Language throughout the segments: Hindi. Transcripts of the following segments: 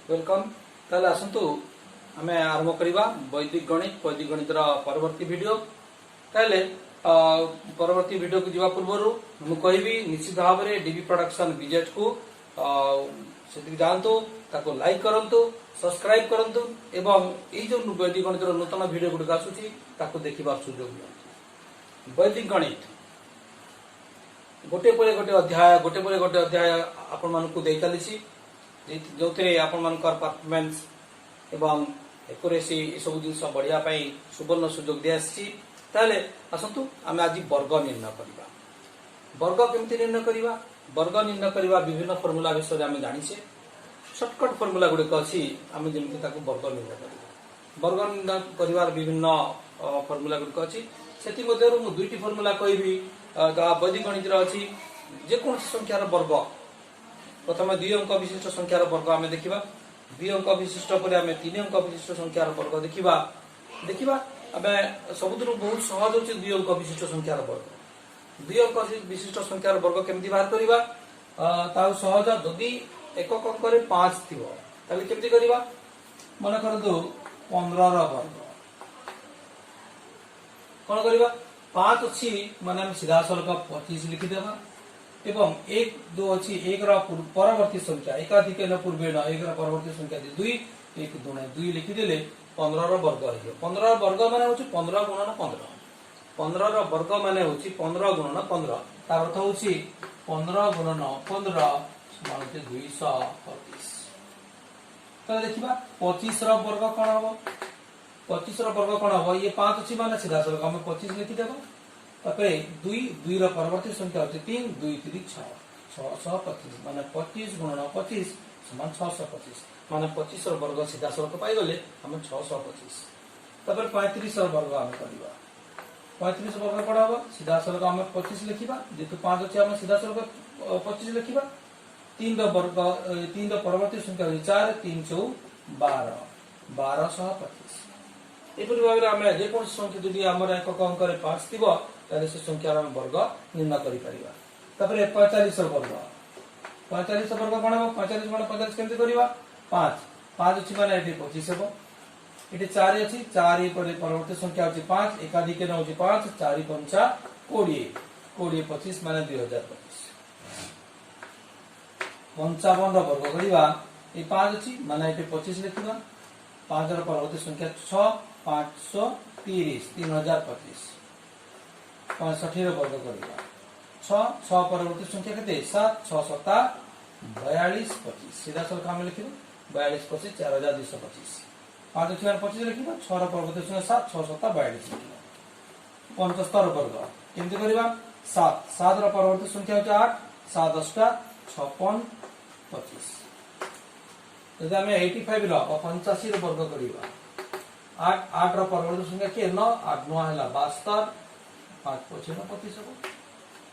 वेलकम। ताले आसंतु आमे आरंभ करिबा वैदिक गणित परवर्ती वीडियो। ताले परवर्ती वीडियो को जीवा पूर्वरु हम कहबी निश्चित भाव में डीबी प्रोडक्शन बीजेट को सेति जानतो, ताको लाइक करंतु, सब्सक्राइब करंतु एवं ए जो वैदिक गणित नूतन वीडियो गुड आसुची ताको देखिबा सुयोग दियंतु। वैदिक गणित गोटे पर गोटे अध्याय आपण मानकु देई चलीसी, जो आपण मानकर परफॉर्मेंस एवं एक्यूरेसी ए सब जिन बढ़िया सुवर्ण सुजोग दि आसी। ताले आसंतु आमे आज वर्ग निर्णय करिबा। वर्ग केमती निर्णय करिबा? वर्ग निर्णय करिबा विभिन्न फॉर्मूला विषय आमे जानिछे। शॉर्टकट फॉर्मूला गुडे अछि, आमे जेमती ताको वर्ग निर्णय करिबा। वर्ग निर्णय करिवार विभिन्न फॉर्मूला गुडे अछि। सेति मध्यरु मु दुईटी फॉर्मूला कहबी। वैदिक गणित अछि जे कोन संख्यार वर्ग, प्रथम 2 अंक विशिष्ट संख्यार वर्ग आमे देखिबा। 2 अंक विशिष्ट पर आमे 3 अंक विशिष्ट संख्यार वर्ग देखिबा। आमे सबुदुरु बहुत सहज होछि 2 अंक विशिष्ट संख्यार वर्ग। 2 अंक विशिष्ट संख्यार वर्ग केमती बाहर करिबा? ता सहज। जदि एकक अंक रे 5 थिबो ताले केमती करिबा? मन करदो 15 रो वर्ग कोन करिबा? 5 अछि माने हम सीधा सरल 25 लिखि देबा एवं 1 2 अछि 1 रा परवर्ती संख्या एकाधिक न पूर्वे न 1 रा परवर्ती संख्या 2 1 2 लिखि देले 15 रा वर्ग हो। 15 रा वर्ग माने होछि 15 गुणन 15। 15 रा वर्ग माने होछि 15 गुणन 15। तार अर्थ होछि 15 गुणन 15 समान 225। तो देखिबा 25 रा वर्ग कोन हबो? 25 रा वर्ग कोन हबो? ये 5 अछि माने सीधा सरल हम 25 लिखि देबा। तापरे 2 रा परवर्ती संख्या होछि 3 2 3 6 625 माने 25 गुणन 25 समान 625 माने 25 रा वर्ग सीधा सरल पाई गले हम 625। तापर 35 रा वर्ग हम करिबा। 35 वर्ग कोन हबो? सीधा सरल हम 25 लिखिबा। जेतु 5 अछि हम सीधा सरल 25 लिखिबा। 3 रा वर्ग 3 रा परवर्ती संख्या होछि 4 3 4 12 1225। एपरि भाबरे हम जे कोन संख्या जदि हमर एकक अंक रे 5 थिबो ताले से संख्यार हम वर्ग निर्णय करि परिबा। तापर 45 वर्ग 45 वर्ग कोन हबो? 45 गुण 45 केमते करिबा? 5 5 अछि माने एठी 25 हेबो। एठी 4 अछि 4 पर परवर्ती संख्या होछि 5 एकाधिक न होछि 5 4 5 20 20 25 माने 2025। 55 रा वर्ग करिबा। ए 5 अछि माने एठी 25 लिखिबा। 5 रा परवर्ती संख्या 6 530 3025। 65 रा वर्ग करिबा। 6 परवर्ती संख्या केते? 7 6 7 42 25। सीधा सरल काम लिखिबा 42 25 4225। 5 अछि माने 25 लिखिबा। 6 रा परवर्ती संख्या 7 6 7 42 लिखिबा। 75 वर्ग केमते करिबा? 7 रा परवर्ती संख्या होछि 8 7 10 56 25। जदि हमें 85 रा 85 रा वर्ग करिबा। 8 रा परवर्ती संख्या के 9 8 9 हला 72 5 25 25 हो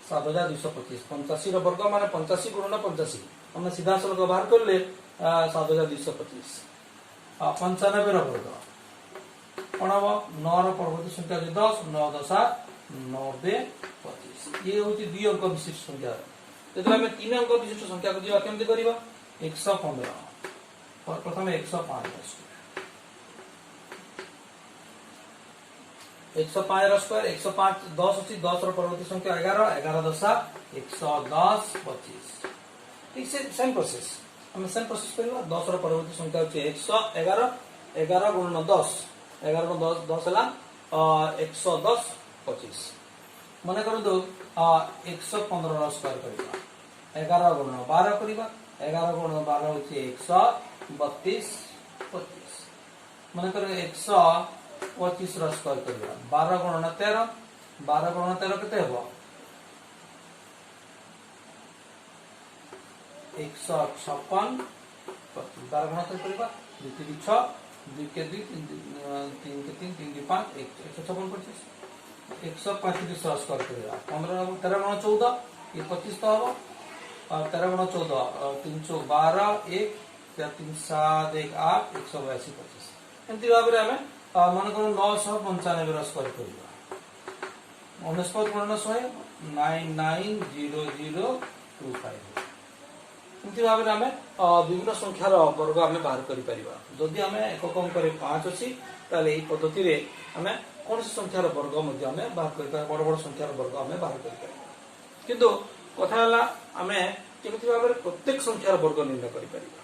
7225। 85 रा वर्ग माने 85 गुणन 85 हम सीधा सरल बाहर करले 7225। 95 रा वर्ग कोन हबो? 9 रा परवर्ती संख्या 10 9 10 90 25। ये होची 2 अंक विशिष्ट संख्या। जदि हम 3 अंक विशिष्ट संख्या को जीवा केमते करिबा? 115 प्रथम 105 105 रा स्क्वायर 105 10 अछि 10 रा परवर्ती संख्या 11 11 10 110 25। ठीक से सेम प्रोसेस हम सेम प्रोसेस करिबा। 10 रा परवर्ती संख्या होछि 111 11 गुणन 10 11 को 10 10 हला 110 25। माने करू दो 115 रा स्क्वायर करिबा। 11 गुणन 12 करिबा। 11 गुणन 12 होछि 132 25। माने करू 125 रा स्क्वायर करिबा। 12 गुणन 13 12 गुणन 13 केते हेबो? 156 25। 12 गुणन 13 करिबा 2 3 6 2 के 2 3 के 3 3 के 5 156 25। 135 रा स्क्वायर करिबा। 15 13 गुणन 14 ये 25 तो हेबो। 13 गुणन 14 3 12 1 3 7 1 8 182 25। एंती भाबरे हमें मन को 995 रा स्क्वायर करिबा। 19 गुणन 100 990025। एमती भाव में आम विभिन्न संख्यार वर्ग आम बाहर करिपरिबा जदि आम एकक अंक 5 अच्छी ताले पद्धति रे आम कौन संख्यार वर्ग मध्य आम बाहर कर बड़ बड़ संख्यार वर्ग आम बाहर करिपरिबा किंतु कथा हला आम केमिति भाव में प्रत्येक संख्यार वर्ग निर्णय करिपरिबा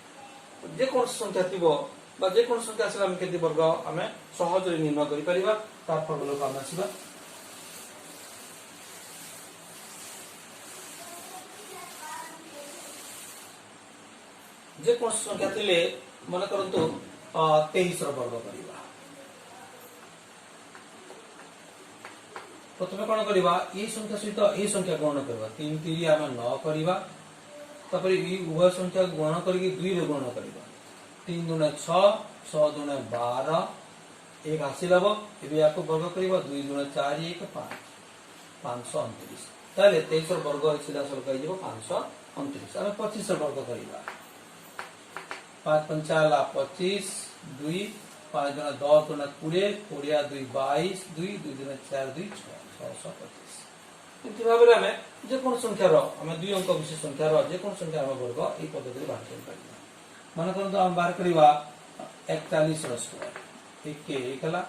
जे कौन संख्या थिबो बा जे कौन संख्या आसले आम केति वर्ग आम सहज रे निर्णय करिपरिबा तार फॉर्मूला को आम आसीबा जे कौन संख्या थिले मन करंतु 23 रो वर्ग करिबा प्रथमे कोन करिबा ए संख्या सहित ए संख्या गुणन करबा 3 3 आम 9 करिबा तापर ई उभय संख्या गुणन करके 2 रे गुणन करिबा 3 दुने 6 6 दुने 12 एक हासिल हबो एबे याको वर्ग करिबा 2 दुने 4 1 5 529 ताले 23 रो वर्ग सीधा सरल कहि जेबो 529 आम 25 रो वर्ग करिबा 5 पंचाला 25 2 5 दुना 10 दुना 20 20 2 22 2 2 दुना 4 2 6 625 इति भाबरे हमें जे कोन संख्या रो हमें दुई अंक विशिष्ट संख्या रो जे कोन संख्या रो वर्ग ए पद्धति रे बाहर कर परिबा मन करन तो हम बाहर करिबा 41 रो स्क्वायर 1 के 1 हला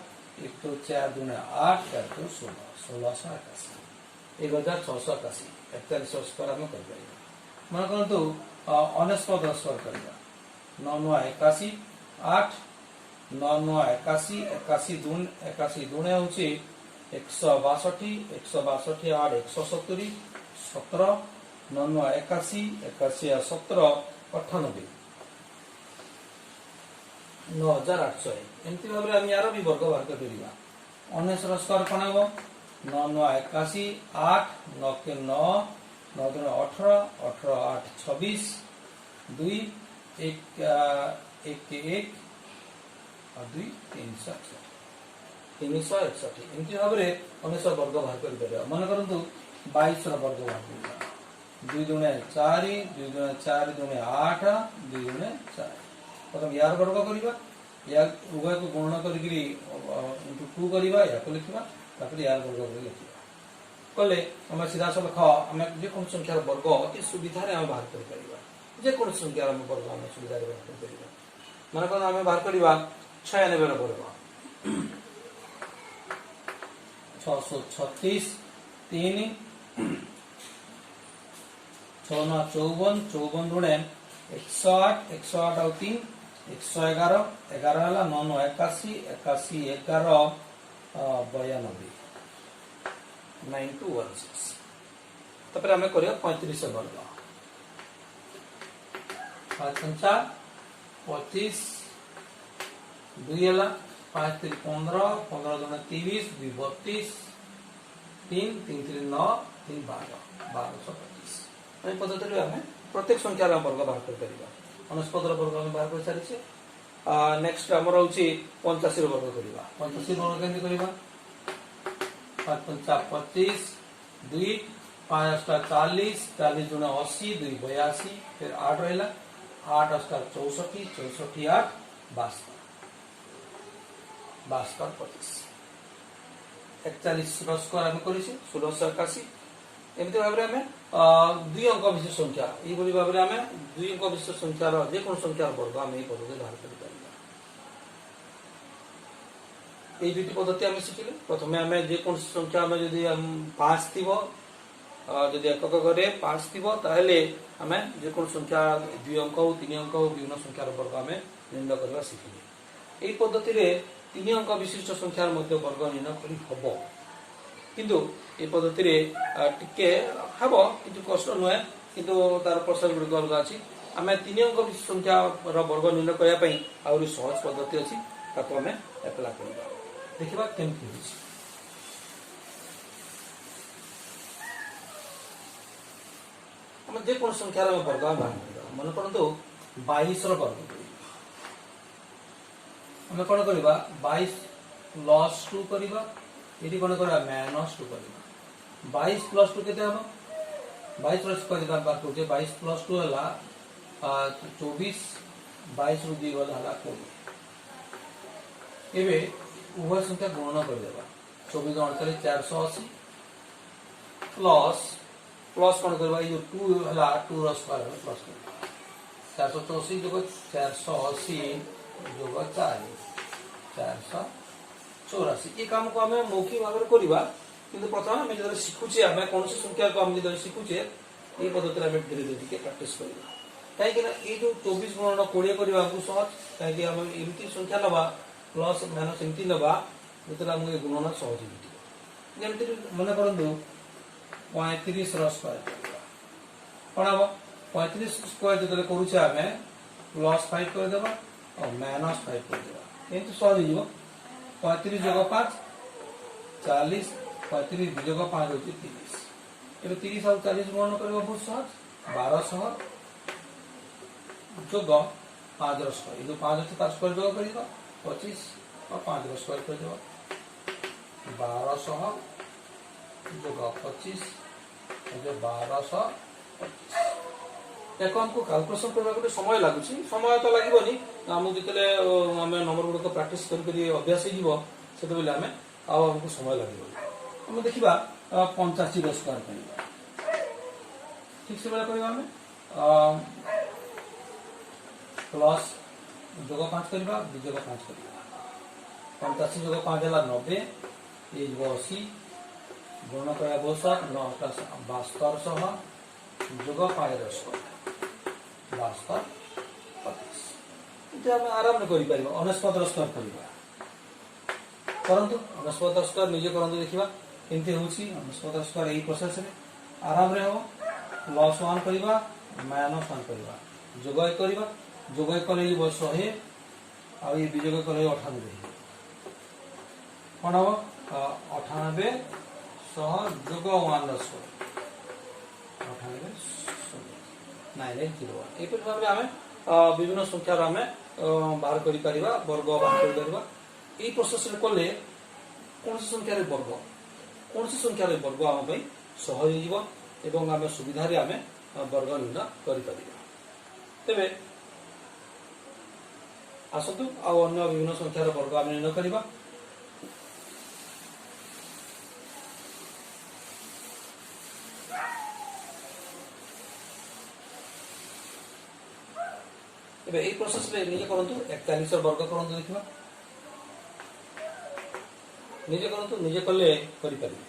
1 तो 4 दुना 8 4 तो 16 1681 1681 41 रो स्क्वायर हम कर परिबा मन करन तो 19 रो स्क्वायर करिबा 9 9 81 8 9 9 81 81 दून 81 दूने होची 162 162 8 170 17 9 9 81 81 17 98 9800 एमती भाबरे हम यार भी वर्ग बाहर कर दिबा 19 रो स्क्वायर कोन हबो 9 9 81 8 9 के 9 9 दुने 18 18 8 26 2 एक के 1 और 2 361 एमती भाव में 19 वर्ग बाहर कर मन करंतु 22 वर्ग बाहर कर 2 दुने 4 2 दुने 4 दुने 8 2 दुने 4 प्रथम यार वर्ग करिबा या उभय को गुणन करिकरी इनटू 2 करिबा या को लिखिबा तापर यार वर्ग कर लिखिबा कले हम सीधा सब ख हम जे कोन संख्यार वर्ग अति सुविधा रे हम बाहर कर परिबा जे कोन संख्या हम वर्ग हम सुविधा रे बाहर कर परिबा मन को हम बाहर करिबा 96 रो वर्ग 636 3 6 9 54 54 दुने 108 108 और 3 111 11 हला 9 9 81 81 11 92 9216 तपर हमें करियो 35 वर्ग 5 पंचा 25 2 हला 5 3 15 15 दुना 30 2 32 3 3 3 9 3 12 1225 ए पद्धति रे हमें प्रत्येक संख्या रा वर्ग बाहर कर परिबा 69 वर्ग हम बाहर कर सारी छे नेक्स्ट हमर होची 85 वर्ग करिबा 85 वर्ग केंति करिबा 5 पंचा 25 2 5 अष्टा 40 40 दुना 80 2 82 फिर 8 रहला 8 अष्टा 64 64 8 72 25 41 रो स्क्वायर हम करिछि 1681 एमते भाबरे हमें दुई अंक विशिष्ट संख्या ई बोली भाबरे हमें दुई अंक विशिष्ट संख्या रो जे कोन संख्या वर्ग हम ए पद्धति बाहर करि परिबा এই দুটি পদ্ধতি আমি শিখিলে প্রথমে আমি যে কোন সংখ্যা আমি যদি 5 থিব যদি একক করে 5 থিব তাহলে আমি যে কোন সংখ্যা 2 অঙ্ক ও 3 অঙ্ক ও বিভিন্ন সংখ্যার বর্গ আমি নির্ণয় করা শিখিলে এই পদ্ধতিরে 3 অঙ্ক বিশিষ্ট সংখ্যার মধ্যে বর্গ নির্ণয় করি হবো কিন্তু এই পদ্ধতিরে টিকে হবো কিন্তু কষ্ট নয় কিন্তু তার প্রসেস গুলো অলগা আছে আমি 3 অঙ্ক বিশিষ্ট সংখ্যার বর্গ নির্ণয় করিয়া পই আউরি সহজ পদ্ধতি আছে তাকে আমি এপ্লাই করিবা देखिबा केमति होछि हम जे कोन संख्या रे वर्ग बाहर मन करंतु 22 रो वर्ग हम कोन करबा 22 प्लस 2 करबा एटी कोन करबा माइनस 2 करबा 22 प्लस 2 केते हबो 22 प्लस करबा बात होजे 22 प्लस 2 हला 24 22 रु दी वाला हला 20 एबे उभय संख्या गुणन कर देबा 24 48 480 प्लस प्लस कोन करबा ये 2 हला 2 रो स्क्वायर प्लस कर 484 যোগ 480 যোগ 40 484 ये काम को हमें मौखिक भाव में करवा किंतु प्रथम हमें जब शिखुचे हमें कौन सी संख्या को हम जब शिखुचे ये पद्धति हमें धीरे धीरे टिके प्रैक्टिस करवा कहीं ये जो 24 गुणन 20 करवा हमको सहज कहीं हम एमती संख्या नवा प्लस माइनस एमती नवा जो हमको ये गुणन सहज होती जमती मन करंतु 35 रो स्क्वायर कौन हम 35 स्क्वायर जो करुचे आम प्लस 5 करदेवा और माइनस 5 करदेवा एमती सहज हो 35 जोग 5 40 35 जोग 5 होती 30 ये 30 और 40 गुणन करवा बहुत सहज 1200 जोग 5 रो स्क्वायर जो 5 अच्छे तार स्क्वायर जोग करिबा 25 और 5 रो स्क्वायर कर देबा 1200 जोग 25 जो 1225 देखो हमको कैलकुलेशन करबा को समय लागुची समय तो लागबोनी हम जितले हमें नंबर गुड को प्रैक्टिस करी अभ्यास ही जीवो सेते बेले हमें आ हमको समय लागबो हम देखिबा 85 रो स्क्वायर करिबा ठीक से बेला करिबा हमें प्लस जोग 5 करवा जोग 5 करवा 85 जोग 5 है 90 ये जो 80 गुण कर 9 72 जोग 5 स्क्वायर 72 25 ये हम आराम कर 99 स्क्वायर करवा परंतु 99 स्क्वायर निजे करंतु देखिबा केमती होची 99 स्क्वायर यही प्रोसेस रे आराम रे हो प्लस 1 करवा माइनस 1 करवा जोग करवा जोग कले 100 आ ये विजोग कले 98 कौन हम 98 100 जोग 1 98 ये भाव में विभिन्न संख्यार आम बाहर कर वर्ग बाहर कर प्रोसेस कले कौन सी संख्यार वर्ग कौन सी संख्यार वर्ग आम सहज हो आम सुविधा आम वर्ग निर्णय कर तेरे आसतु अन्य विभिन्न संख्यार वर्ग आम निर्णय करवा यही प्रोसेस निजे करंतु 41 वर्ग करंतु देखिबा निजे करंतु निजे कले करि परिबे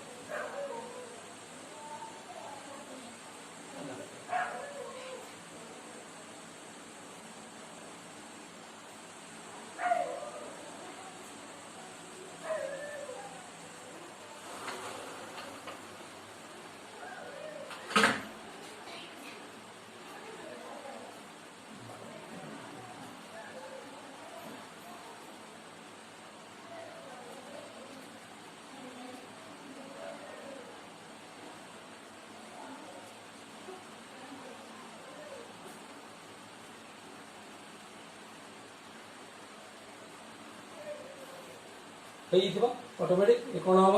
ऑटोमेटिक ये कौन हम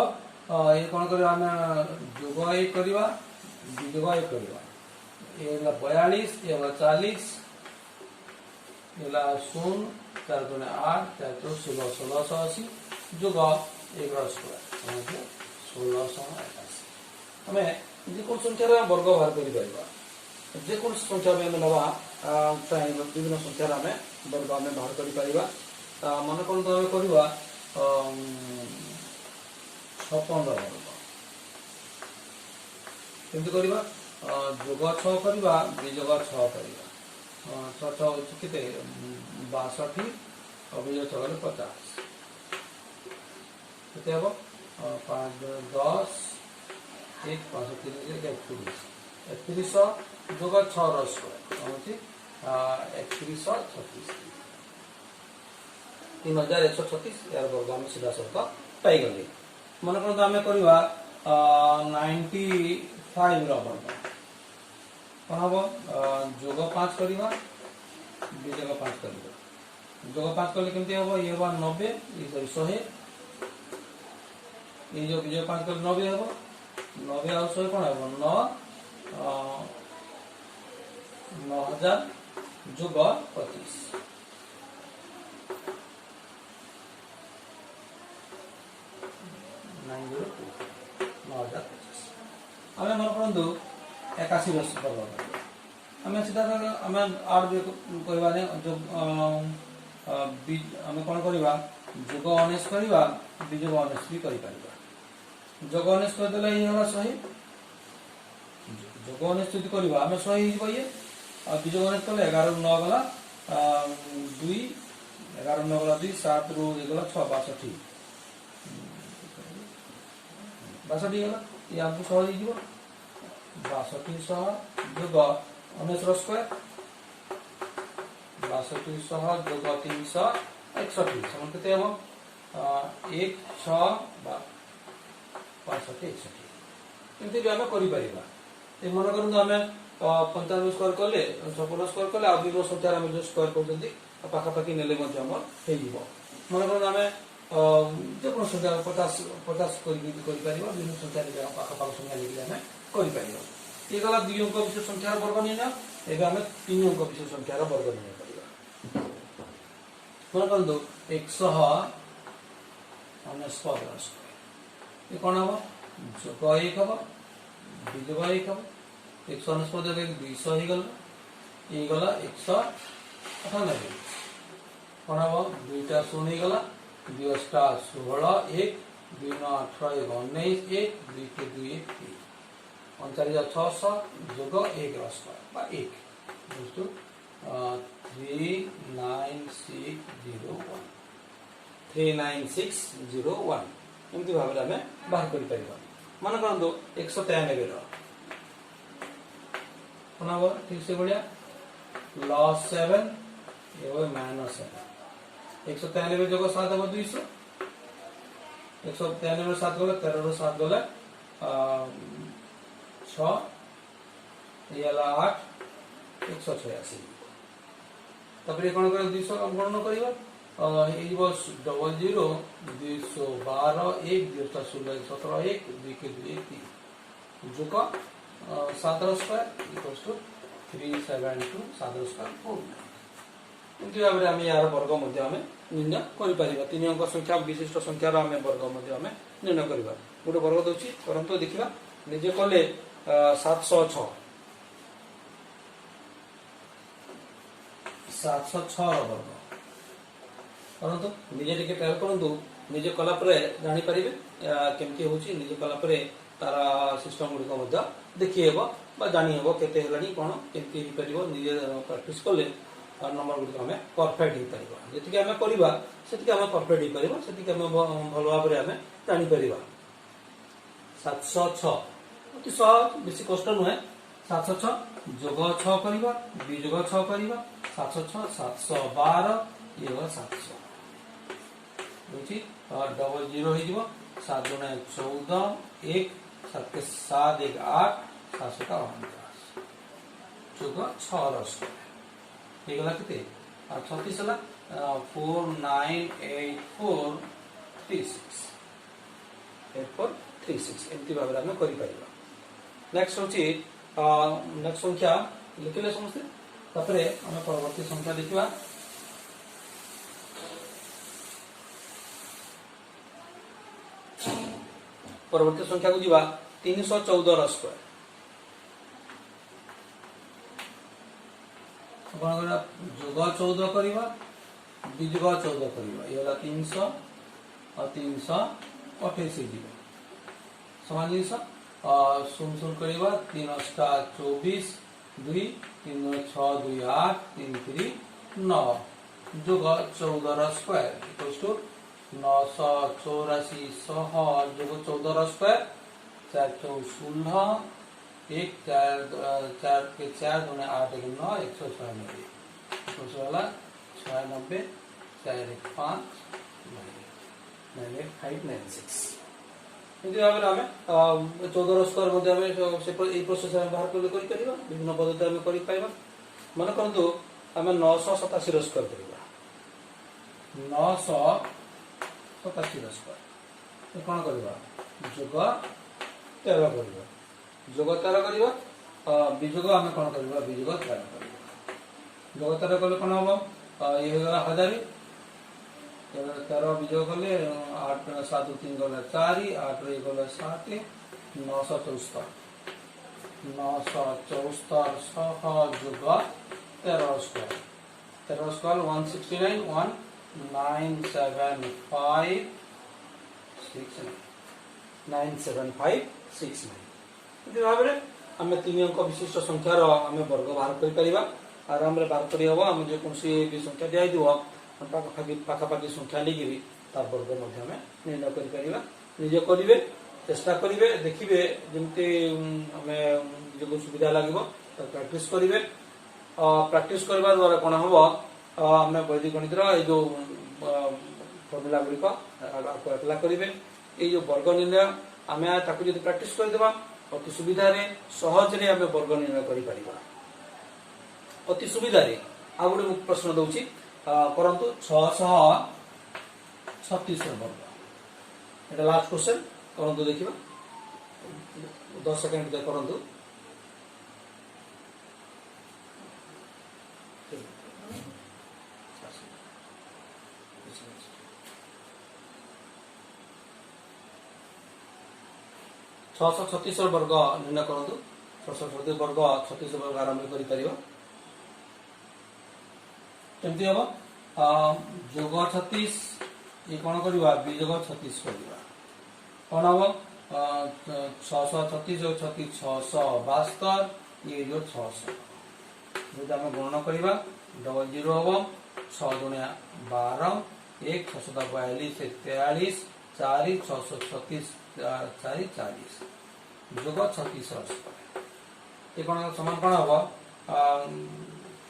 ये कौन कर जोग 1 करवा विजोग 1 करवा ये 42 ये 40 ये 0 4 2 8 4 2 16 1680 जोग 1 स्क्वायर 1681 हमें जो संख्यार वर्ग बाहर कर जेको संख्या में नवा चाहे विभिन्न संख्यार आम वर्ग आम बाहर कर मन कौन तो करवा 56 वर्ग केमती करवा जोग 6 करवा विजोग 6 करवा 6 6 केते 62 अभिजोग 6 गले 50 केते हबो 5 10 1 5 3 31 31 जोग 6 रो स्क्वायर होची 3136 3136 यार वर्ग आम सीधा सल्क पाई गली मन कर आम करवा 95 रो वर्ग कौन हम जोग 5 करवा विजोग 5 करवा जोग 5 कले केमती हम ये 90 ये 100 ये जो विजोग 5 कले 90 हम 90 आ 100 कौन हम 9000 जोग 25 902 9025 आम मन करूँ 81 वर्ग आम सीधा आम आठ करवा जो आम कौन करवा जोग 19 करवा विजोग 19 भी कर जोग 19 करदे ये 100 जोग 19 जब करवा आम 100 ये विजोग 19 कले 11 9 गला 2 11 9 गला 2 7 रु गला 6 62 62 गला ये आपको 100 हो 62 जोग 19 स्क्वायर 62 जोग 361 समान केते हम 1 6 65 61 एमती भी आम कर मन करते आम 95 स्क्वायर कले 56 स्क्वायर कले आ विभो संख्या आम जो स्क्वायर कर पाखापाखि नेले मन कर आम जो संख्या 50 विभिन्न संख्या पाखापाख संख्या लेकिन आम कर ये गला 2 अंक विशिष्ट संख्यार वर्ग निर्णय एवं आम 3 अंक विशिष्ट संख्यार वर्ग निर्णय करवा मन करंतु 119 ये कौन हम जोग 1 हम विजोग 1 हम 119 200 हो गला ये गला 198 कौन हम 2टा 0 गला 2 16 1 2 9 18 19 1 2 के 2 1 39,600 जोग 1 स्क्वायर 1 दोस्तों 39601 39601 एमती भाव में बाहर कर मन कर 193 ठीक से बढ़िया लॉस 7 माइनस 7 193 जोग 7 हम 200 193 7 गले 13 7 गले 6 ये 8 186 तब कौन कर 200 गणना करवा 00 212 1 2 16 17 1 2 के 2 1 3 जोग 7 स्क्वायर इक्वल्स टू 372 7 स्क्वायर 4 एमती भाव में आम यार वर्ग निर्णय कर 3 अंक संख्या विशिष्ट संख्यार आम वर्ग निर्णय करवा गोटे वर्ग दूसरी परंतु देखा निजे कले 706 वर्ग परंतु निजे टिके ट्रायल करंतु निजे कला परे जानि परिबे केमती होची निजे कला परे तारा सिस्टम गुडी को मध्य देखि हेबो बा जानि हेबो केते हेलानी कोन केमती हि परिबो निजे प्रैक्टिस करले नंबर गुडी हमें परफेक्ट हि परिबो जेति हमें करबा सेति हमें परफेक्ट हि परिबो सेति हमें भलो भाबरे हमें जानि परिबा 706 अति सहज बेसी कष्ट नुहे 706 जोग 6 करबा विजोग 6 करबा 706 712 ये 700 बुझी और डबल 0 हो जीवो 7 गुना 14 1 7 के 7 1 8 700 का 49 जोग 6 स्क्वायर ये गला किते और 36 हला 498436 8436 एमती भाबरे हम करि परिबा नेक्स्ट होची नेक्स्ट संख्या लिखले समस्ते तापरे हम परवर्ती संख्या देखिबा परवर्ती संख्या को जीवा 314 स्क्वायर जोग 14 करवा विजोग 14 करवा ये वाला 300 और 328 जीव समान जिस शून्य शून्य करवा 3 8 24 2 3 6 2 8 3 3 9 जोग 14 स्क्वायर इक्वल्स टू 984 जोग 14 स्क्वायर 4 4 16 1 4 4 के 4 दुने 8 1 9 196 वाला 96 4 1 5 9856 एमती भाव में 14 स्क्वायर मध्य प्रोसेस बाहर कर विभिन्न पद्धति आम कर मन करतु आम 987 स्क्वायर करवा 987 स्क्वायर कौन करवा जोग 13 करवा जोग 13 करवा विजोग आम कौन करवा विजोग 13 करवा जोग 13 कले कौन हम ये 1000 13 विजोग कले 8 7 3 गला 4 8 गला 7 974 974 सह जोग 13 स्क्वायर 169 975 69 भाव में आम 3 अंक विशिष्ट संख्यार आम वर्ग बाहर कर आराम बाहर कर हम जो भी संख्या दिखाई पाखापाखि संख्या लेकिन तार वर्ग निर्णय कर निजे करेंगे चेष्टा करेंगे देखिए जमती आम निजक सुविधा लगे प्रैक्टिस करेंगे प्रैक्टिस करने द्वारा कौन हम आम वैदिक गणित जो फर्मुला गुड़िक अप्लाई करेंगे ये जो वर्ग निर्णय आम ताकू जो प्रैक्टिस करदे अति सुविधा सहज आम वर्ग निर्णय कर अति सुविधा आ गए प्रश्न दूसरी करंतु 636 वर्ग एटा लास्ट क्वेश्चन करंतु देखिबा 10 सेकंड दे करंतु छह 36 वर्ग निर्णय करंतु 636 वर्ग 36 वर्ग आरंभ करि परिबा केमती हम जोग 36 ये कौन करवा विजोग 36 करवा कौन हम 636 और 36 672 ये जो 600 जो आम गणना करवा डबल जीरो हम 6 दुनिया 12 1 642 43 4 636 4 40 जोग 36 ये कौन समान कौन हम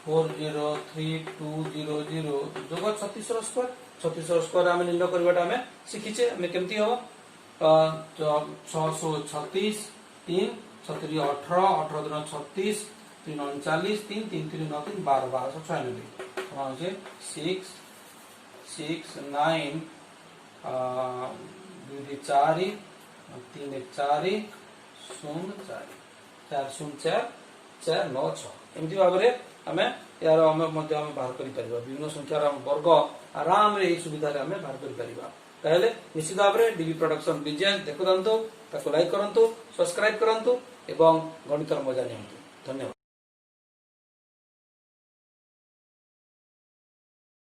403,200 जोग 36 स्क्वायर आम निर्णय करवाटा आम शिखीचे केमती हम 636 3 6 18 18 दिन 36 3 39 3 3 3 9 3 12 1296 6 6 9 2 4 3 4 0 4 4 0 4 4 9 6 एमती भाव में आम यार आम बाहर कर विभिन्न संख्यार वर्ग आराम सुविधा बाहर कर निश्चित भाव में डीबी प्रोडक्शन डिजाइन देखु लाइक करूँ सब्सक्राइब करूँ एवं गणितर मजा नि धन्यवाद।